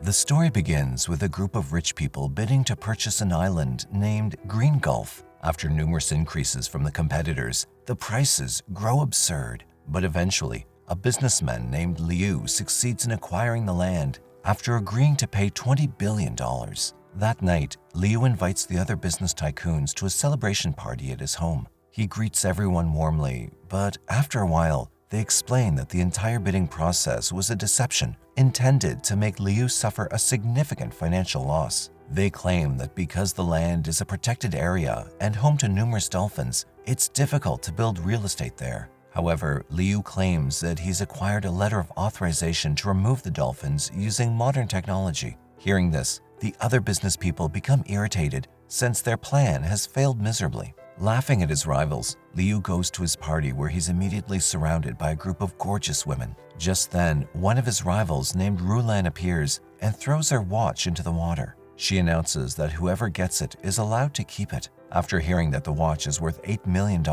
The story begins with a group of rich people bidding to purchase an island named Green Gulf. After numerous increases from the competitors, the prices grow absurd. But eventually, a businessman named Liu succeeds in acquiring the land after agreeing to pay $20 billion. That night, Liu invites the other business tycoons to a celebration party at his home. He greets everyone warmly, but after a while, they explain that the entire bidding process was a deception intended to make Liu suffer a significant financial loss. They claim that because the land is a protected area and home to numerous dolphins, it's difficult to build real estate there. However, Liu claims that he's acquired a letter of authorization to remove the dolphins using modern technology. Hearing this, the other business people become irritated since their plan has failed miserably. Laughing at his rivals, Liu goes to his party where he's immediately surrounded by a group of gorgeous women. Just then, one of his rivals named Rulan appears and throws her watch into the water. She announces that whoever gets it is allowed to keep it. After hearing that the watch is worth $8 million,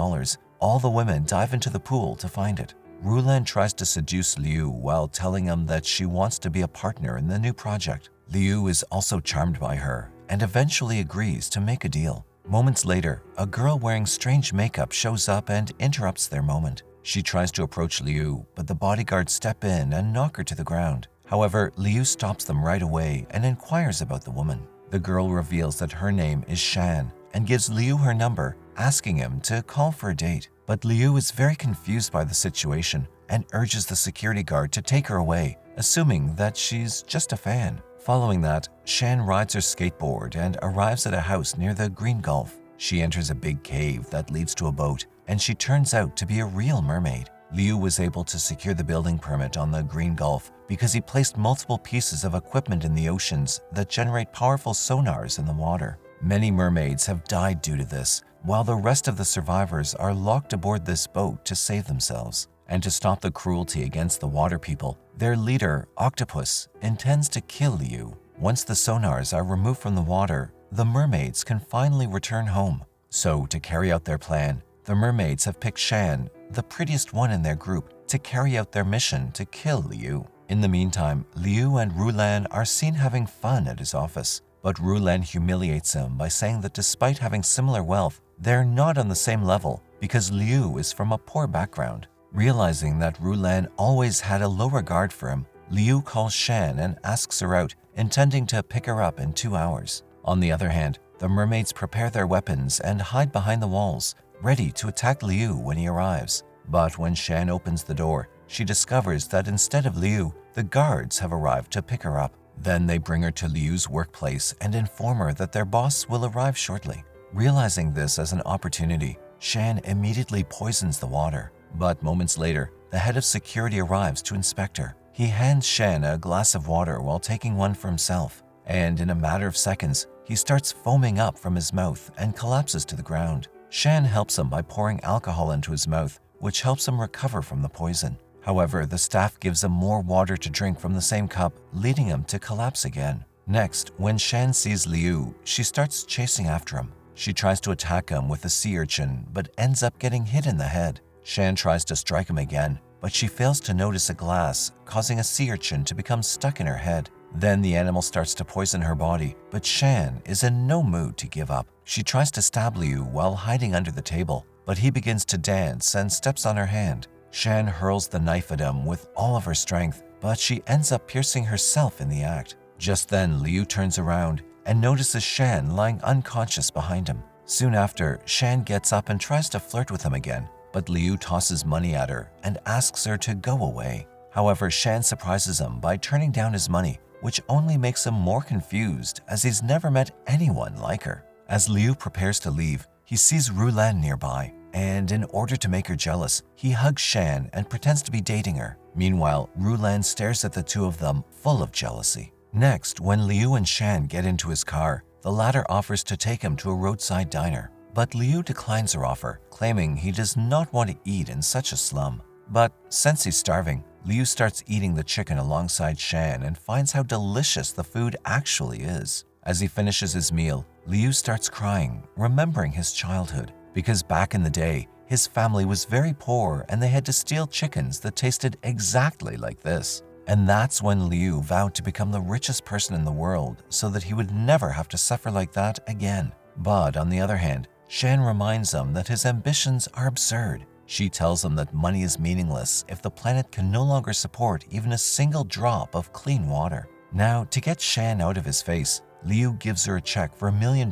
all the women dive into the pool to find it. Rulan tries to seduce Liu while telling him that she wants to be a partner in the new project. Liu is also charmed by her and eventually agrees to make a deal. Moments later, a girl wearing strange makeup shows up and interrupts their moment. She tries to approach Liu, but the bodyguards step in and knock her to the ground. However, Liu stops them right away and inquires about the woman. The girl reveals that her name is Shan and gives Liu her number, asking him to call for a date. But Liu is very confused by the situation and urges the security guard to take her away, assuming that she's just a fan. Following that, Shan rides her skateboard and arrives at a house near the Green Gulf. She enters a big cave that leads to a boat, and she turns out to be a real mermaid. Liu was able to secure the building permit on the Green Gulf because he placed multiple pieces of equipment in the oceans that generate powerful sonars in the water. Many mermaids have died due to this, while the rest of the survivors are locked aboard this boat to save themselves. And to stop the cruelty against the water people, their leader, Octopus, intends to kill Liu. Once the sonars are removed from the water, the mermaids can finally return home. So, to carry out their plan, the mermaids have picked Shan, the prettiest one in their group, to carry out their mission to kill Liu. In the meantime, Liu and Rulan are seen having fun at his office, but Rulan humiliates him by saying that despite having similar wealth, they're not on the same level because Liu is from a poor background. Realizing that Rulan always had a low regard for him, Liu calls Shan and asks her out, intending to pick her up in 2 hours. On the other hand, the mermaids prepare their weapons and hide behind the walls, ready to attack Liu when he arrives. But when Shan opens the door, she discovers that instead of Liu, the guards have arrived to pick her up. Then they bring her to Liu's workplace and inform her that their boss will arrive shortly. Realizing this as an opportunity, Shan immediately poisons the water. But moments later, the head of security arrives to inspect her. He hands Shan a glass of water while taking one for himself, and in a matter of seconds, he starts foaming up from his mouth and collapses to the ground. Shan helps him by pouring alcohol into his mouth, which helps him recover from the poison. However, the staff gives him more water to drink from the same cup, leading him to collapse again. Next, when Shan sees Liu, she starts chasing after him. She tries to attack him with a sea urchin, but ends up getting hit in the head. Shan tries to strike him again, but she fails to notice a glass, causing a sea urchin to become stuck in her head. Then the animal starts to poison her body, but Shan is in no mood to give up. She tries to stab Liu while hiding under the table, but he begins to dance and steps on her hand. Shan hurls the knife at him with all of her strength, but she ends up piercing herself in the act. Just then, Liu turns around and notices Shan lying unconscious behind him. Soon after, Shan gets up and tries to flirt with him again, but Liu tosses money at her and asks her to go away. However, Shan surprises him by turning down his money, which only makes him more confused as he's never met anyone like her. As Liu prepares to leave, he sees Rulan nearby, and in order to make her jealous, he hugs Shan and pretends to be dating her. Meanwhile, Rulan stares at the two of them, full of jealousy. Next, when Liu and Shan get into his car, the latter offers to take him to a roadside diner. But Liu declines her offer, claiming he does not want to eat in such a slum. But since he's starving, Liu starts eating the chicken alongside Shan and finds how delicious the food actually is. As he finishes his meal, Liu starts crying, remembering his childhood, because back in the day, his family was very poor and they had to steal chickens that tasted exactly like this. And that's when Liu vowed to become the richest person in the world so that he would never have to suffer like that again. But on the other hand, Shan reminds him that his ambitions are absurd. She tells him that money is meaningless if the planet can no longer support even a single drop of clean water. Now, to get Shan out of his face, Liu gives her a check for $1 million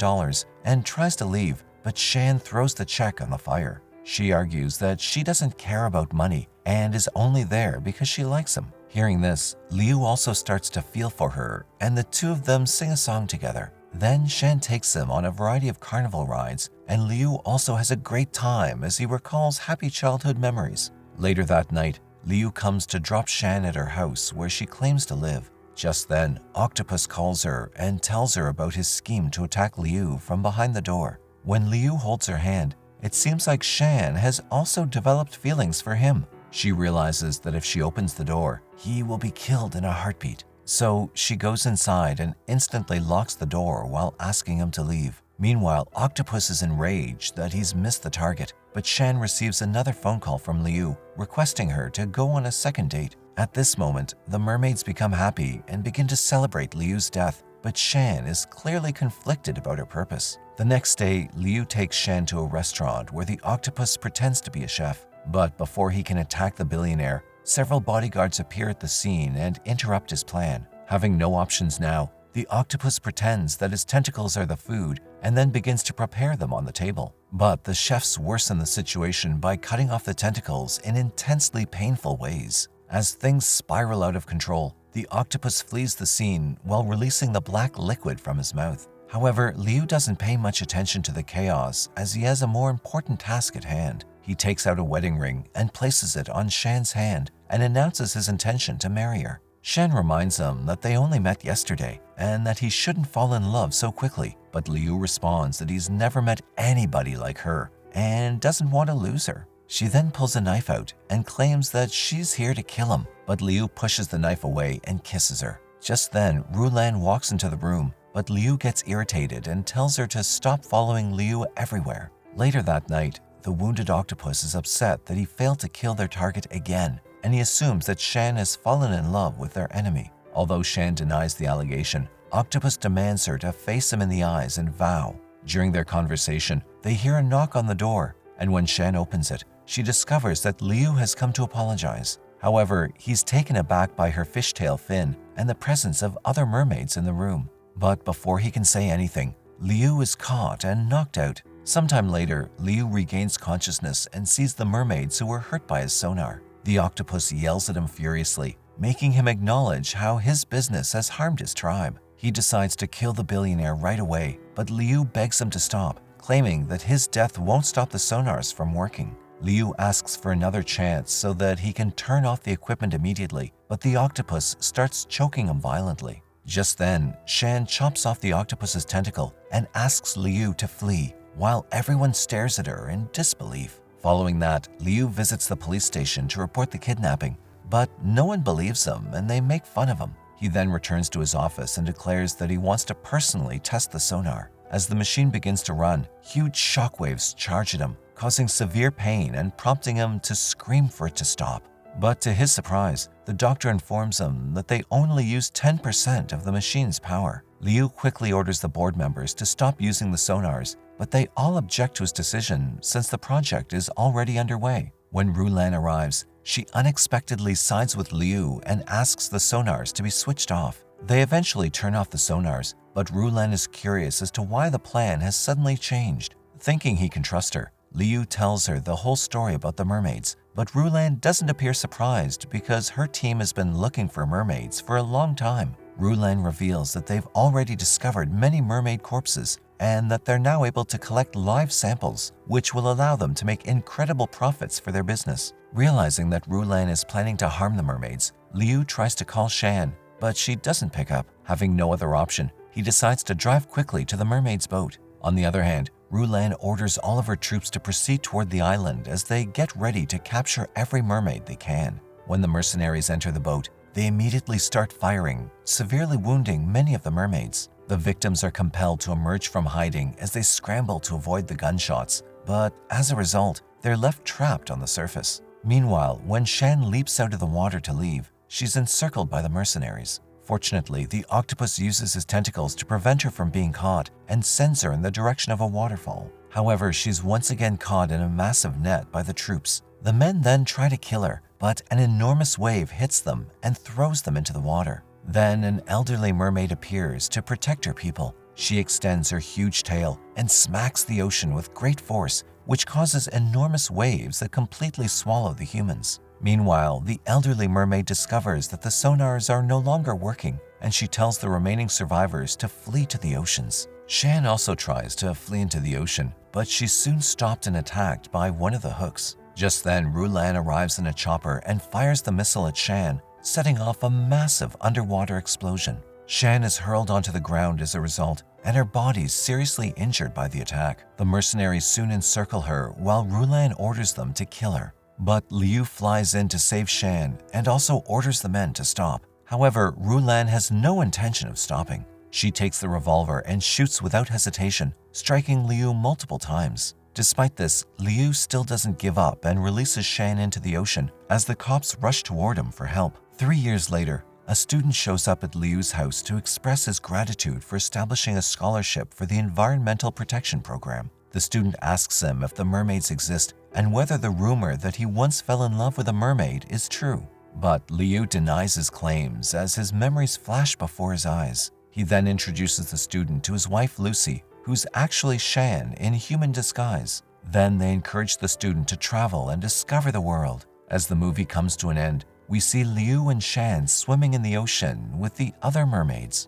and tries to leave, but Shan throws the check on the fire. She argues that she doesn't care about money and is only there because she likes him. Hearing this, Liu also starts to feel for her, and the two of them sing a song together. Then Shan takes him on a variety of carnival rides, and Liu also has a great time as he recalls happy childhood memories. Later that night, Liu comes to drop Shan at her house where she claims to live. Just then, Octopus calls her and tells her about his scheme to attack Liu from behind the door. When Liu holds her hand, it seems like Shan has also developed feelings for him. She realizes that if she opens the door, he will be killed in a heartbeat. So she goes inside and instantly locks the door while asking him to leave. Meanwhile, Octopus is enraged that he's missed the target, but Shan receives another phone call from Liu, requesting her to go on a second date. At this moment, the mermaids become happy and begin to celebrate Liu's death, but Shan is clearly conflicted about her purpose. The next day, Liu takes Shan to a restaurant where the octopus pretends to be a chef. But before he can attack the billionaire, several bodyguards appear at the scene and interrupt his plan. Having no options now, the octopus pretends that his tentacles are the food and then begins to prepare them on the table. But the chefs worsen the situation by cutting off the tentacles in intensely painful ways. As things spiral out of control, the octopus flees the scene while releasing the black liquid from his mouth. However, Liu doesn't pay much attention to the chaos as he has a more important task at hand. He takes out a wedding ring and places it on Shan's hand and announces his intention to marry her. Shan reminds him that they only met yesterday and that he shouldn't fall in love so quickly, but Liu responds that he's never met anybody like her and doesn't want to lose her. She then pulls a knife out and claims that she's here to kill him, but Liu pushes the knife away and kisses her. Just then, Rulan walks into the room, but Liu gets irritated and tells her to stop following Liu everywhere. Later that night, the wounded octopus is upset that he failed to kill their target again, and he assumes that Shan has fallen in love with their enemy. Although Shan denies the allegation, Octopus demands her to face him in the eyes and vow. During their conversation, they hear a knock on the door, and when Shan opens it, she discovers that Liu has come to apologize. However, he's taken aback by her fishtail fin and the presence of other mermaids in the room. But before he can say anything, Liu is caught and knocked out. Sometime later, Liu regains consciousness and sees the mermaids who were hurt by his sonar. The octopus yells at him furiously, making him acknowledge how his business has harmed his tribe. He decides to kill the billionaire right away, but Liu begs him to stop, claiming that his death won't stop the sonars from working. Liu asks for another chance so that he can turn off the equipment immediately, but the octopus starts choking him violently. Just then, Shan chops off the octopus's tentacle and asks Liu to flee, while everyone stares at her in disbelief. Following that, Liu visits the police station to report the kidnapping, but no one believes him and they make fun of him. He then returns to his office and declares that he wants to personally test the sonar. As the machine begins to run, huge shockwaves charge at him, causing severe pain and prompting him to scream for it to stop. But to his surprise, the doctor informs him that they only use 10% of the machine's power. Liu quickly orders the board members to stop using the sonars, but they all object to his decision since the project is already underway. When Rulan arrives, she unexpectedly sides with Liu and asks the sonars to be switched off. They eventually turn off the sonars, but Rulan is curious as to why the plan has suddenly changed. Thinking he can trust her, Liu tells her the whole story about the mermaids, but Rulan doesn't appear surprised because her team has been looking for mermaids for a long time. Rulan reveals that they've already discovered many mermaid corpses and that they're now able to collect live samples, which will allow them to make incredible profits for their business. Realizing that Rulan is planning to harm the mermaids, Liu tries to call Shan, but she doesn't pick up. Having no other option, he decides to drive quickly to the mermaid's boat. On the other hand, Rulan orders all of her troops to proceed toward the island as they get ready to capture every mermaid they can. When the mercenaries enter the boat, they immediately start firing, severely wounding many of the mermaids. The victims are compelled to emerge from hiding as they scramble to avoid the gunshots, but as a result, they're left trapped on the surface. Meanwhile, when Shan leaps out of the water to leave, she's encircled by the mercenaries. Fortunately, the octopus uses his tentacles to prevent her from being caught and sends her in the direction of a waterfall. However, she's once again caught in a massive net by the troops. The men then try to kill her, but an enormous wave hits them and throws them into the water. Then an elderly mermaid appears to protect her people. She extends her huge tail and smacks the ocean with great force, which causes enormous waves that completely swallow the humans. Meanwhile, the elderly mermaid discovers that the sonars are no longer working, and she tells the remaining survivors to flee to the oceans. Shan also tries to flee into the ocean, but she's soon stopped and attacked by one of the hooks. Just then, Rulan arrives in a chopper and fires the missile at Shan, setting off a massive underwater explosion. Shan is hurled onto the ground as a result, and her body's seriously injured by the attack. The mercenaries soon encircle her while Rulan orders them to kill her. But Liu flies in to save Shan and also orders the men to stop. However, Rulan has no intention of stopping. She takes the revolver and shoots without hesitation, striking Liu multiple times. Despite this, Liu still doesn't give up and releases Shan into the ocean as the cops rush toward him for help. 3 years later, a student shows up at Liu's house to express his gratitude for establishing a scholarship for the Environmental Protection Program. The student asks him if the mermaids exist and whether the rumor that he once fell in love with a mermaid is true. But Liu denies his claims as his memories flash before his eyes. He then introduces the student to his wife Lucy, who's actually Shan in human disguise. Then they encourage the student to travel and discover the world. As the movie comes to an end, we see Liu and Shan swimming in the ocean with the other mermaids.